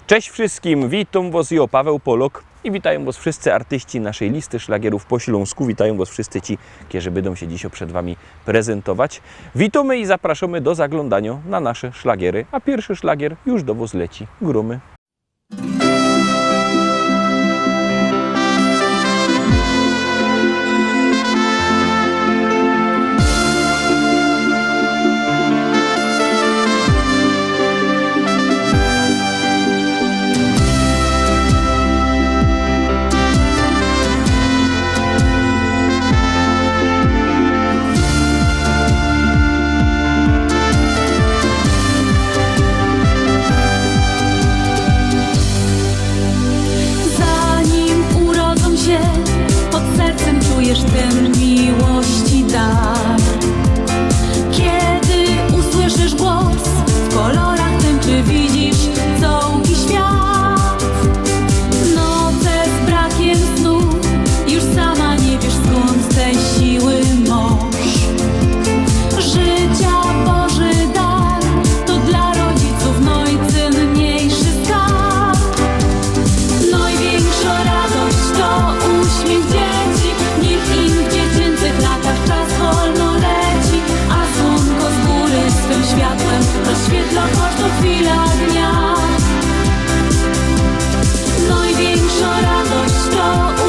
Cześć wszystkim, witam Was, ja Paweł Polok i witają Was wszyscy artyści naszej listy szlagierów po śląsku. Witają Was wszyscy ci, którzy będą się dzisiaj przed Wami prezentować. Witamy i zapraszamy do zaglądania na nasze szlagiery, a pierwszy szlagier już do Was leci. Grumy. Czujesz ten miłości dar. Kiedy usłyszysz głos, w kolorach tęczy widzisz całki świat. Noce z brakiem snu, już sama nie wiesz skąd te siły moż. Życia Boży dar, to dla rodziców najcenniejszy skarb. Największa radość to uśmiech dzieci. Niech im w dziecięcych latach czas wolno leci, a słonko z góry swym światłem rozświetla każdą chwilę dnia. Największa radość to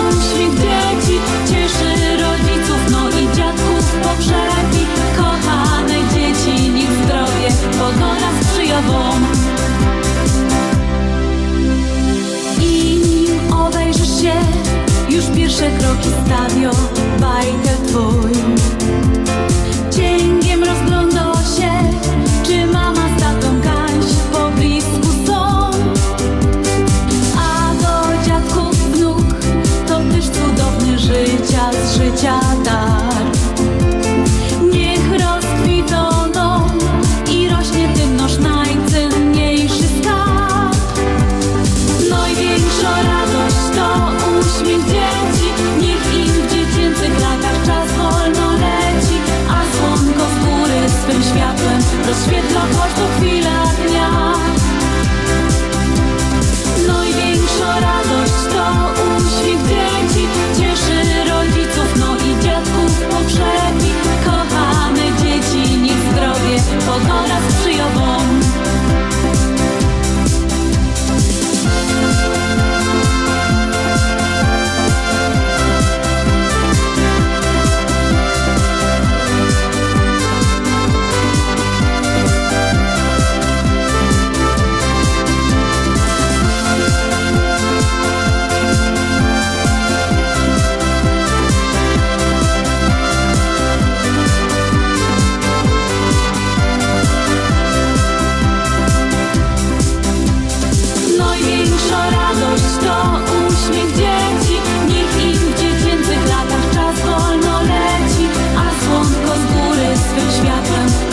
uśmiech dzieci, cieszy rodziców, no i dziadków pogrzebi. Kochane dzieci, niech zdrowie pogoda sprzyja wam. I nim obejrzysz się, już pierwsze kroki stawio bajkę twój. Cięgiem rozgląda się, czy mama z tatą kaś po blisku są. A do dziadków wnuk to też cudowny życia z życia dar. Niech rozkwita dom i rośnie tym nasz najcenniejszy skarb. Największa radość to uśmiech dzieci. Niech im w dziecięcych latach czas wolno leci, a słonko z góry swym światłem rozświetla każdą chwilę dnia. Największa radość to uśmiech dzieci, cieszy rodziców, no i dziadków pogrzebi. Kochane dzieci, niech zdrowie pogoda sprzyja wam.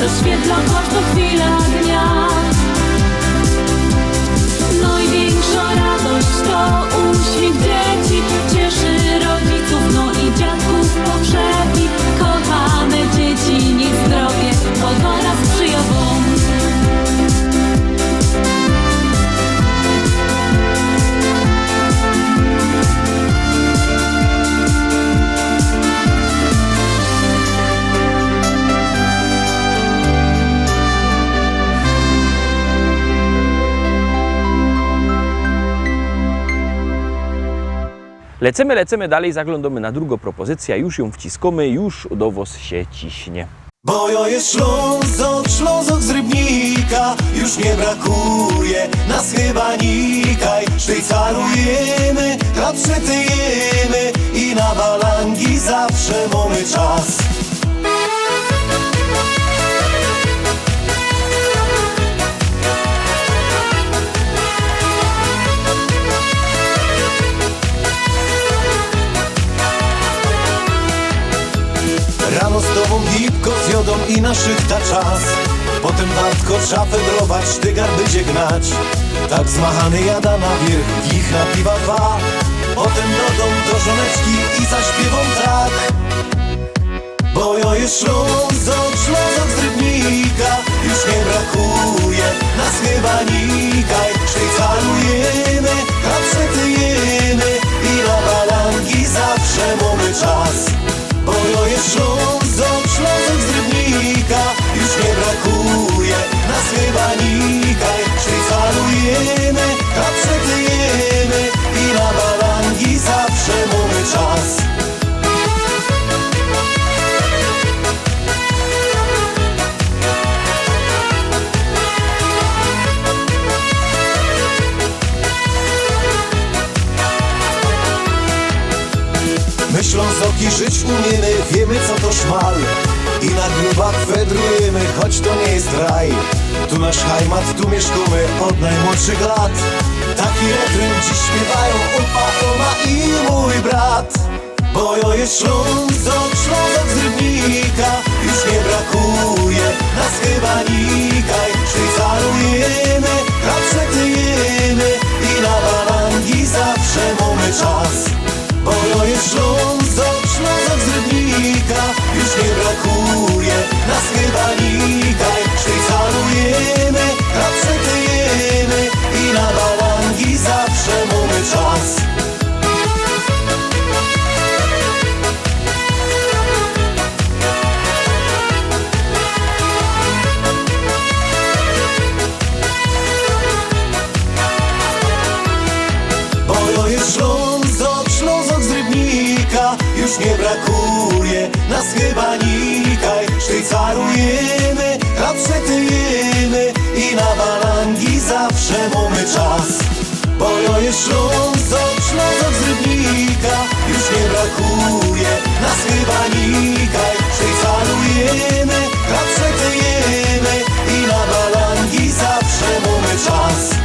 Rozświetla każdą chwilę dnia. Największa radość to uśmiech dzieci, cieszy rodziców, no i dziadków pogrzebi. Kochane dzieci, niech zdrowie pogoda sprzyja wam. Lecimy dalej, zaglądamy na drugą propozycję, już ją wciskamy, już do Was się ciśnie. Bo ja jest Ślązok z Rybnika, już nie brakuje nas chyba nikaj. Sztycalujemy, przetyjemy i na balangi zawsze mamy czas. Rano z tobą gipko z jodą i na szychta czas. Potem wartko szafę brować, sztygar będzie gnać. Tak zmachany jada na wierch, ich na piwa dwa. Potem do dom do żoneczki i zaśpiewą tak. Bo ja jest Ślązok z Rybnika, już nie brakuje nas chyba nikaj. Sztycalujemy Póki żyć umiemy, wiemy co to szmal. I na grubach wędrujemy, choć to nie jest raj. Tu nasz heimat, tu mieszkamy od najmłodszych lat. Taki refren dziś śpiewają opa, oma i mój brat. Bo jo jest Ślązok, Ślązok z Rybnika. Już nie brakuje nas chyba nikaj. Szwajcarujemy, chleb przetyjemy i na barangi zawsze mamy czas. Bo jo jest Ślązok, Ślązok z Rybnika. Już nie brakuje nas chyba nikaj. Szwajcarujemy, chleb przetyjemy i na barangi zawsze mamy czas. Ślązok, Ślązok z Rybnika. Już nie brakuje nas chyba nikaj. Szwajcarujemy, chleb przetyjemy i na barangi zawsze mamy czas. Bo jo jest Ślązok, Ślązok z Rybnika. Już nie brakuje nas chyba nikaj. Szwajcarujemy, chleb przetyjemy i na barangi zawsze mamy czas.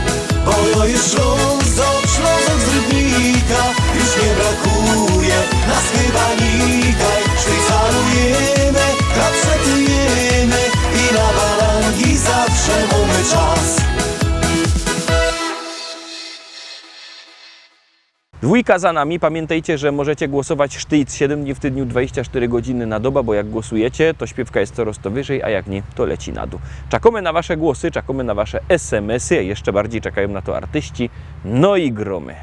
Bo jo jest Ślązok, Ślązok z Rybnika. Już nie brakuje nas chyba nikaj. Szwajcarujemy, chleb przetyjemy i na barangi zawsze mamy czas. Dwójka za nami. Pamiętajcie, że możecie głosować sztyc 7 dni w tygodniu, 24 godziny na dobę, bo jak głosujecie, to śpiewka jest coraz to wyżej, a jak nie, to leci na dół. Czekamy na wasze głosy, czekamy na wasze SMS-y, a jeszcze bardziej czekają na to artyści, no i gromy.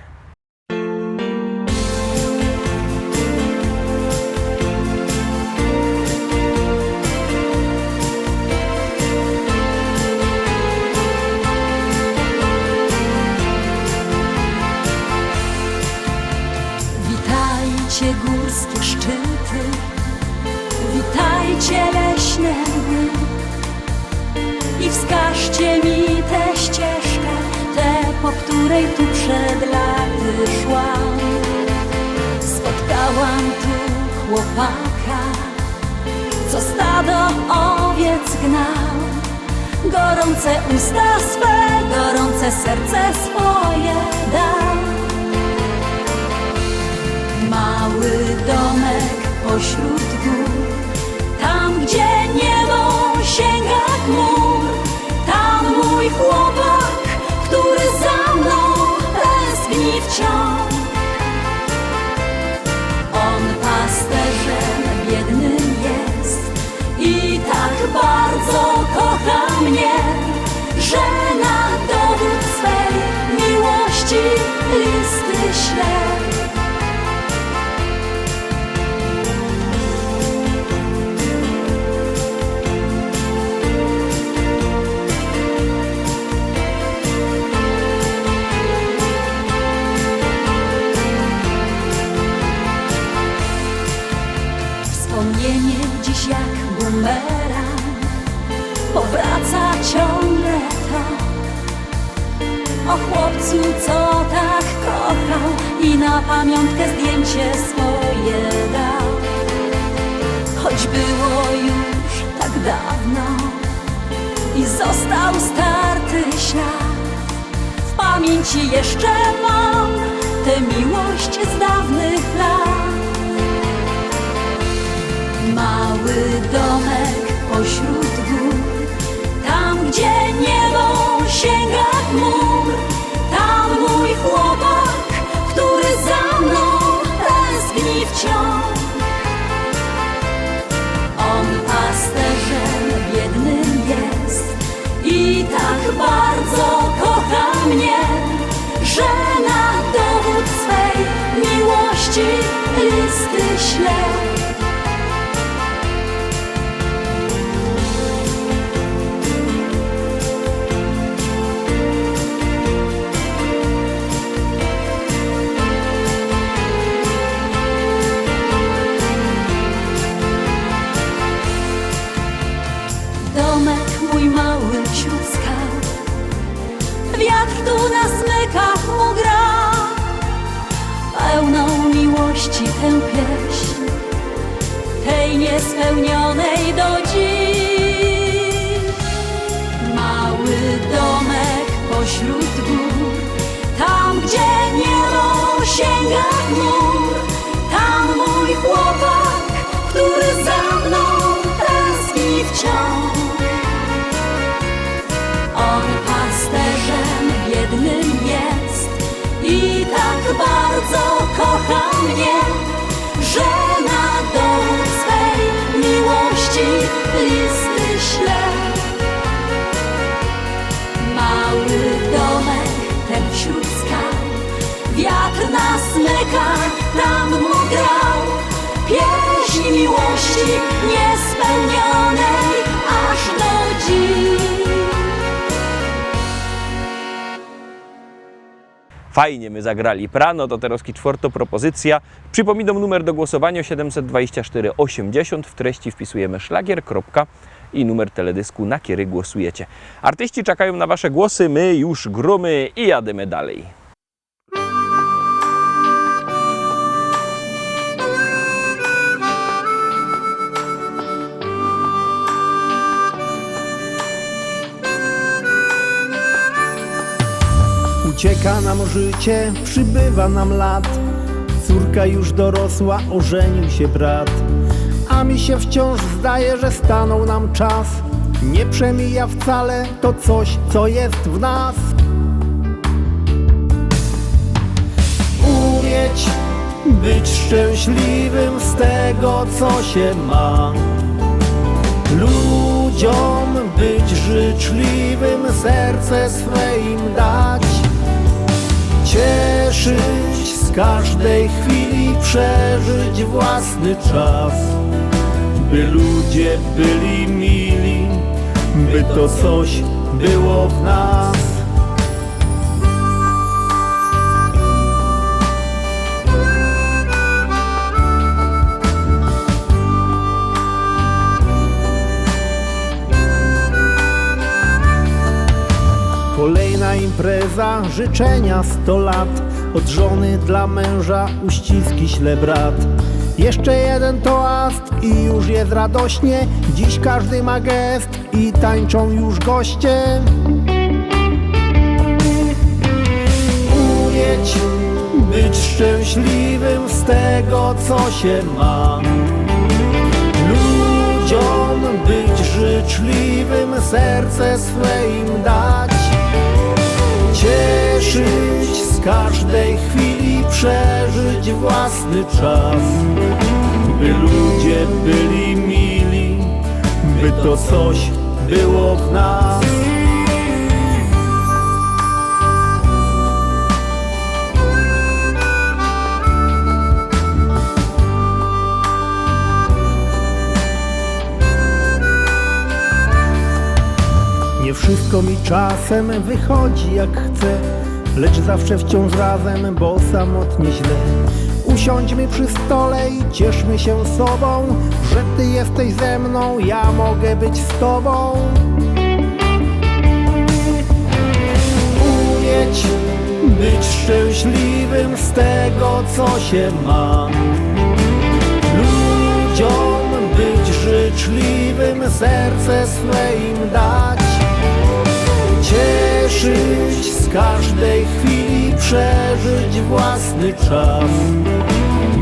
Witajcie górskie szczyty, witajcie leśne mły i wskażcie mi tę ścieżkę, tę, po której tu przed laty szłam. Spotkałam tu chłopaka, co stado owiec gnał. Gorące usta swe, gorące serce swoje dał. Mały domek pośród gór, tam gdzie niebo sięga chmur. Tam mój chłopak, który za mną tęskni wciąż. On pasterzem biednym jest i tak bardzo kocha mnie, że na dowód swej miłości listy śle. Wspomnienie dziś jak bumerang powraca ciągle to o chłopcu, co tak kochał i na pamiątkę zdjęcie swoje dał. Choć było już tak dawno i został starty ślad, w pamięci jeszcze mam tę miłość z dawnych lat. Mały domek pośród gór, tam gdzie niebo sięga chmur. Tam mój chłopak, który za mną tęskni wciąż. On pasterzem biednym jest i tak bardzo kocha mnie, że na dowód swej miłości listy śle. Domek mój mały wśród skał, wiatr tu na smykach mu gra. Pełną miłości tę pieśń niespełnionej do dziś. Mały domek pośród gór, tam gdzie niebo sięga chmur, tam mój chłopak, który za mną tęskni wciąż. On pasterzem biednym jest i tak bardzo kocha mnie, że na dowód swej miłości listy śle. Mały domek ten wśród skał, wiatr nasmyka, tam mu grał pieśń miłości niespełnionej aż do dziś. Fajnie my zagrali prano, to teraz czwarta propozycja. Przypominam numer do głosowania 724 80. W treści wpisujemy szlagier, kropka i numer teledysku, na który głosujecie. Artyści czekają na wasze głosy, my już gromy i jademy dalej. Ucieka nam życie, przybywa nam lat. Córka już dorosła, ożenił się brat. A mi się wciąż zdaje, że stanął nam czas. Nie przemija wcale to coś, co jest w nas. Umieć być szczęśliwym z tego, co się ma. Ludziom być życzliwym, serce swe im dać. Cieszyć z każdej chwili, przeżyć własny czas. By ludzie byli mili, by to coś było w nas. Kolejna impreza, życzenia 100 lat. Od żony dla męża uściski śle brat. Jeszcze jeden toast i już jest radośnie. Dziś każdy ma gest i tańczą już goście. Umieć być szczęśliwym z tego, co się ma. Ludziom być życzliwym, serce swe im dać. Cieszyć z każdej chwili, przeżyć własny czas. By ludzie byli mili, by to coś było w nas. Nie wszystko mi czasem wychodzi jak chcę, lecz zawsze wciąż razem, bo samotnie źle. Usiądźmy przy stole i cieszmy się sobą, że ty jesteś ze mną, ja mogę być z tobą. Umieć być szczęśliwym z tego, co się ma. Ludziom być życzliwym, serce swe im dać. Cieszyć z każdej chwili, przeżyć własny czas.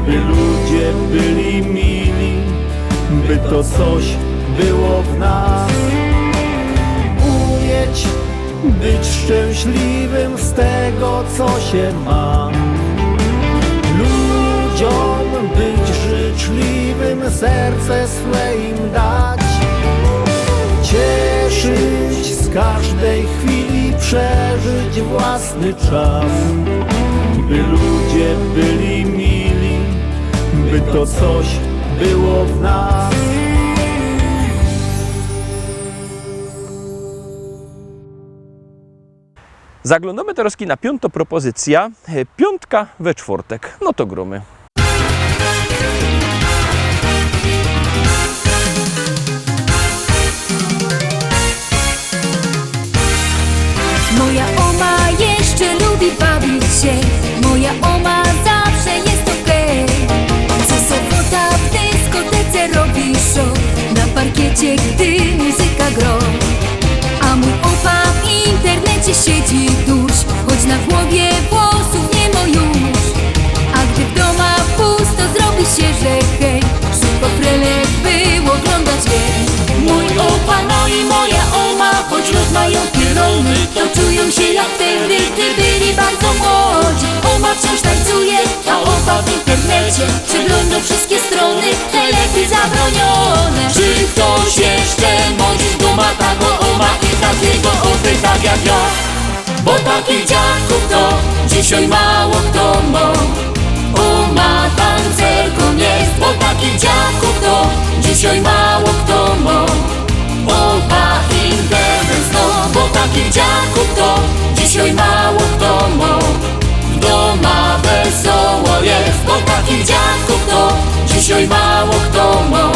By ludzie byli mili, by to coś było w nas. Umieć być szczęśliwym z tego, co się ma. Ludziom być życzliwym, serce swe im dać. Cieszyć z każdej chwili, przeżyć własny czas. By ludzie byli mili, by to coś było w nas. Zaglądamy teraz na piątą propozycja. Piątka we czwartek. No to gromy. Moja oma jeszcze lubi bawić się, moja oma zawsze jest okej. Co sobota w dyskotece robi, widzi dusz, choć na głowie włosów nie ma już. A gdy w domach pusto zrobi się, że hej, szybko frelek był oglądać jej. Mój opa, no i moja oma, choć los mają pierony, to czują się jak wtedy, gdy byli bardzo młodzi. Oma wciąż tańcuje, a opa w internecie przegląda wszystkie strony, telefy zabronione. Czy ktoś jeszcze mądrzy duma tago oma i takiego opy tak jak ja? Bo takich dziadków to dzisiaj mało kto ma. Oma tancerką jest, bo takich dziadków to dzisiaj mało kto ma. Opa internet znów, bo takich dziadków to dzisiaj mało kto ma. W doma wesoło jest, bo takich dziadków to dzisiaj mało kto ma.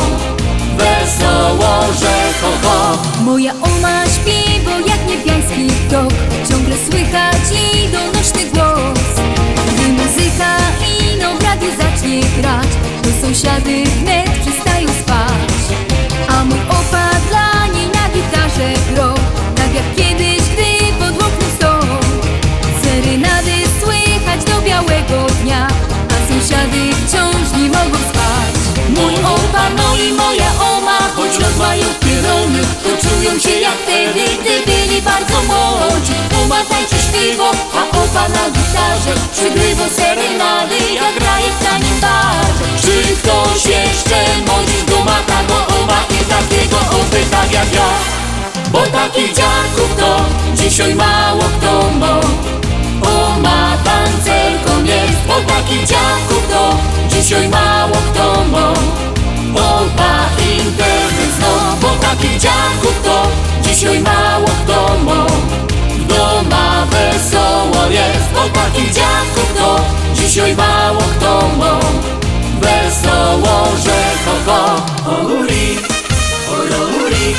Wesoło, że ho ho. Moja oma śpi, bo jak niebiański ptok, ciągle słychać jej donośny głos. Gdy muzyka ino w radiu zacznie grać, to sąsiady wnet przestają spać. A mój opa dla niej na gitarze grał, tak jak kiedyś, gdy pod oknem stał. Serenady słychać do białego dnia, a sąsiady wciąż nie mogą spać. Mój opa, no i moja oma, choć los mają pierony, to czują się jak wtedy, gdy byli bardzo młodzi. Oma tańczy śpiewo, a opa na gitarze przygrywa serenady, jak graje w tanim barze. Czy ktoś jeszcze mądrzy duma tago oma i takiego opy tak jak ja? Bo takich dziadków to dzisiaj mało kto ma. Oma tancerką jest, bo takich dziadków to dzisiaj mało kto ma. Opa internet znów, bo takich dziadków to dzisiaj mało kto ma. W doma wesoło jest, bo takich dziadków to dzisiaj mało kto ma. Wesoło, że ho ho. Ohuri, ohuri,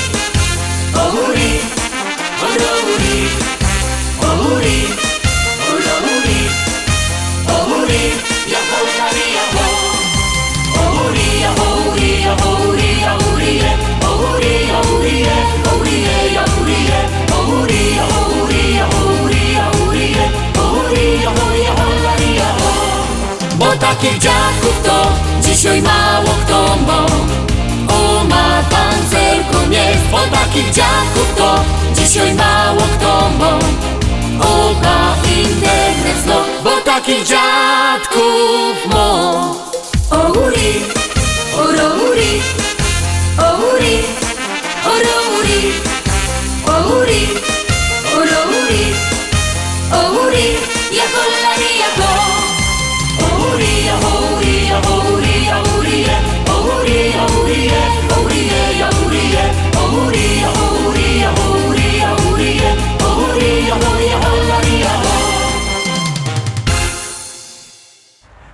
ohuri, ohuri, ohuri, ohuri, ohuri, ja ohari, ja ho. Ohuri, ja ohuri, ja ohuri, ja ohuri, ohuri, ohuri, ohuri, ja ohuri, ohuri, ja ohuri, ja ohuri, ja ohuri, ohuri, ja ohuri, ja ohari, ja ho. Bo takich dziadków to dzisiaj mało kto ma. Oma tancerką jest, bo takich dziadków to dzisiaj mało kto ma. Opa internet znów, bo takich dziadków ma. Ohuri, ohuri, ohuri, ohuri, ohuri, ohuri, ohuri, ja holari, ja ho. Ohuri, ja ohuri, ja ohuri, ja ohuri, ohuri, ohuri, ohuri, ja ohuri, ohuri, ja ohuri, ja ohuri, ja ohuri, ohuri, ja ohuri, ja holari, ja ho.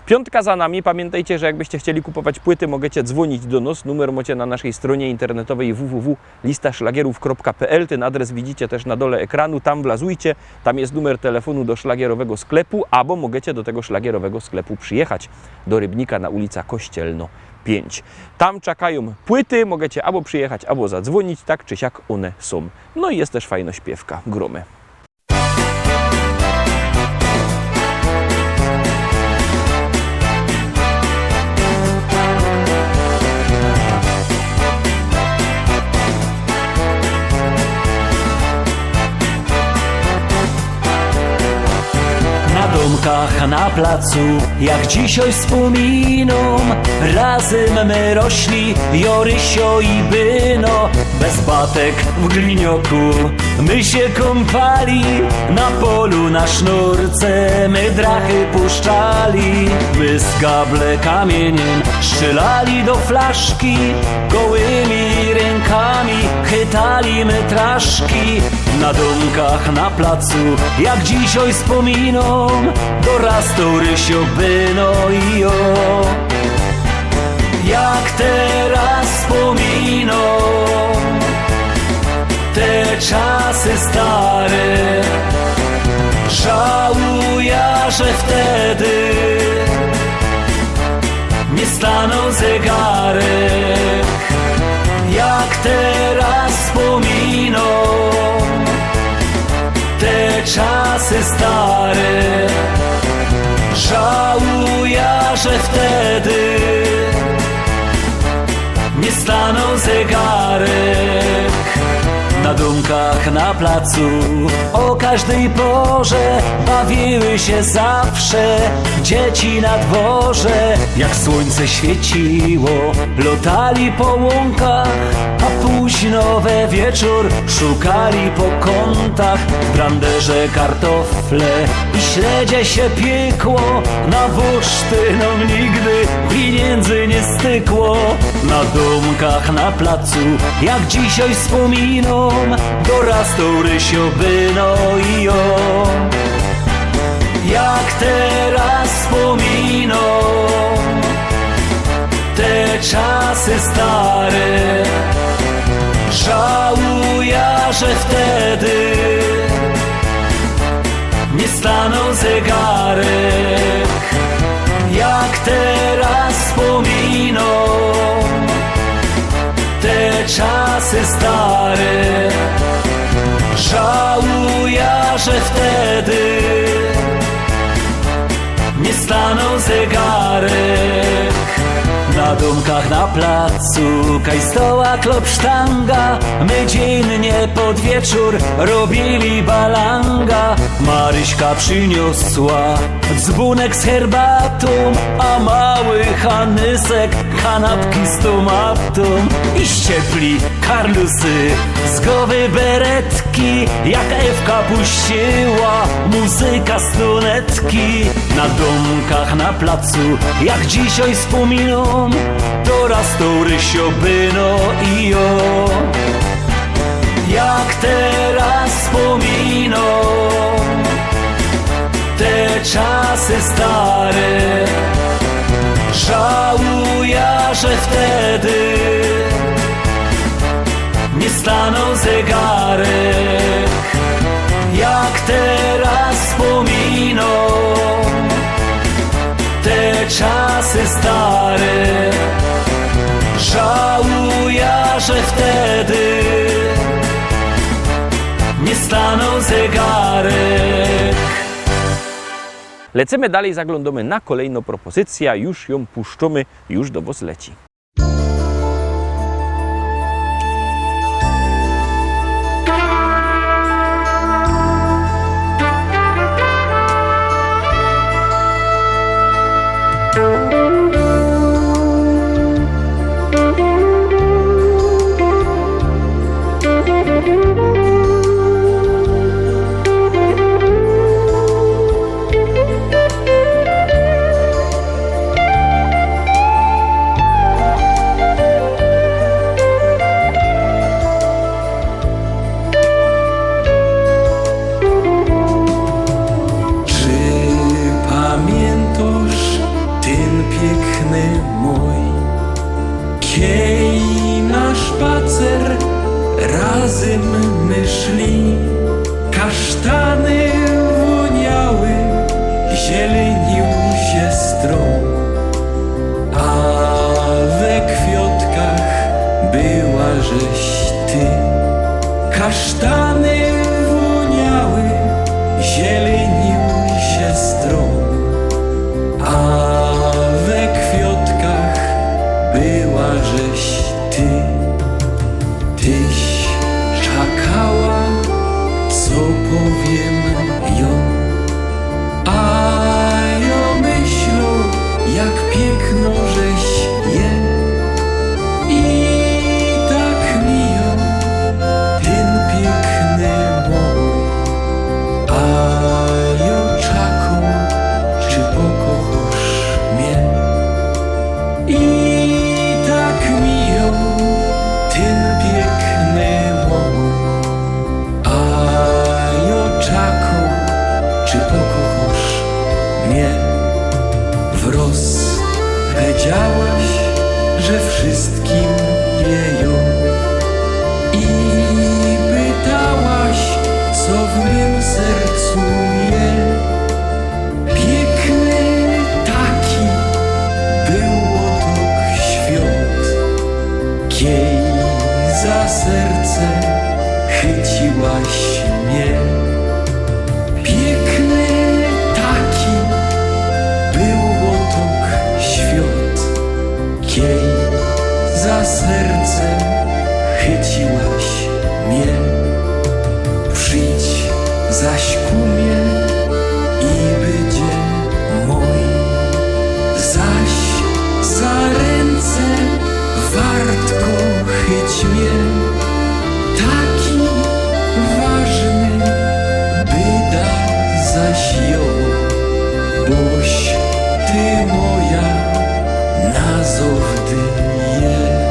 Piątka za nami. Pamiętajcie, że jakbyście chcieli kupować płyty, możecie dzwonić do nas. Numer macie na naszej stronie internetowej www.listaszlagierów.pl. Ten adres widzicie też na dole ekranu. Tam wlazujcie. Tam jest numer telefonu do szlagierowego sklepu, albo możecie do tego szlagierowego sklepu przyjechać do Rybnika na ulica Kościelno 5. Tam czekają płyty. Możecie albo przyjechać, albo zadzwonić. Tak czy siak one są. No i jest też fajna śpiewka. Gromy. Na placu, jak dzisiaj wspominą, razem my rośli, Jorysio i Byno. Bez batek w glinioku my się kąpali, na polu na sznurce my drachy puszczali. My z gable kamieniem strzelali do flaszki, gołymi rękami chytali my traszki. Na domkach na placu, jak dzisiaj wspominą, dorastał Rysio, Byno i jo. Jak teraz wspominą te czasy stare, żałuję, że wtedy nie stanął zegarek. Jak teraz wspominą te czasy stare. Żałuję, że wtedy nie stanął zegarek. Na dumkach na placu o każdej porze bawiły się zawsze dzieci na dworze. Jak słońce świeciło, lotali po łąkach, a późno we wieczór szukali po kątach. W branderze kartofle i śledzie się piekło, na bursztynom nigdy pieniędzy nie stykło. Na domkach na placu, jak dzisiaj wspominą, dorastą Rysio Byno i on. Jak teraz wspominą te czasy stare. Żałuję, że wtedy nie stanął zegarek. Jak teraz wspominą te czasy stare. Żałuję, że wtedy nie stanął zegarek. Na domkach na placu kajstoła klopsztanga, my dziennie pod wieczór robili balanga. Maryśka przyniosła dzbunek z herbatą, a mały Hanysek kanapki z tomatą. I ściepli karlusy z głowy beretki, jak Ewka puściła muzyka z lunetki. Na domkach na placu, jak dzisiaj wspominą, dorastą Rysio Byno i on. Jak teraz wspominą te czasy stare. Żałuję, że wtedy nie stanął zegarek. Jak teraz wspominą te czasy stare. Żałuję, że wtedy nie stanął zegarek. Lecimy dalej, zaglądamy na kolejną propozycję, już ją puszczamy, już do was leci. Kasztany woniały, zielenił się stron, a we kwiatkach była żeś ty. Kasztany woniały, zielenił się stron, a we kwiatkach była żeś ty. Tyś czekała, co powiem ją, a ja myślą, jak piękno żeś je. I tak miją ten piękny mój, a ja czaką, czy pokochasz mnie. I tak miją ten piękny mój, czy pokochasz mnie? Wros powiedziałaś, że wszystkim wieją, i pytałaś, co w mym sercu je. Piękny taki był otok świąt, kiej za serce chyciłaś mnie. kumie i będzie mój. Zaś za ręce wartko chyć mnie, taki ważny byda zaś ją, boś ty moja nazowdy je.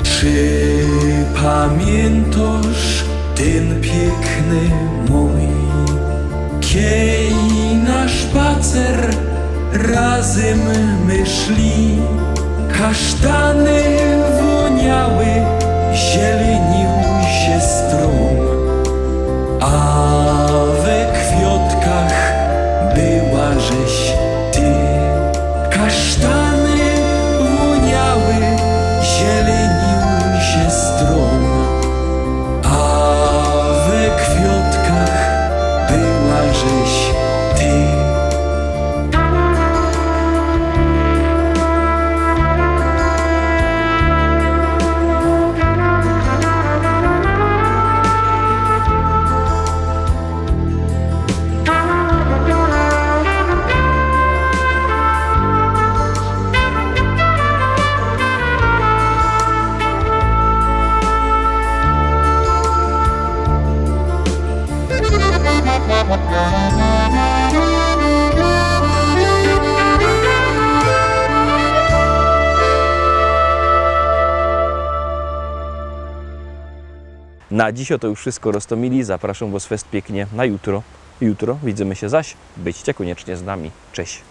Czy pamiętasz ten piękny mój, kiej na spacer razem my szli, kasztany woniały, zielenił się strom, a we kwiatkach była żeś ty. Kasztany woniały, zielenił się strom, a we kwiatkach była żeś ty. Na dziś to już wszystko, Rostomili. Zapraszam Was fest pięknie na jutro. Jutro widzimy się zaś. Byćcie koniecznie z nami. Cześć.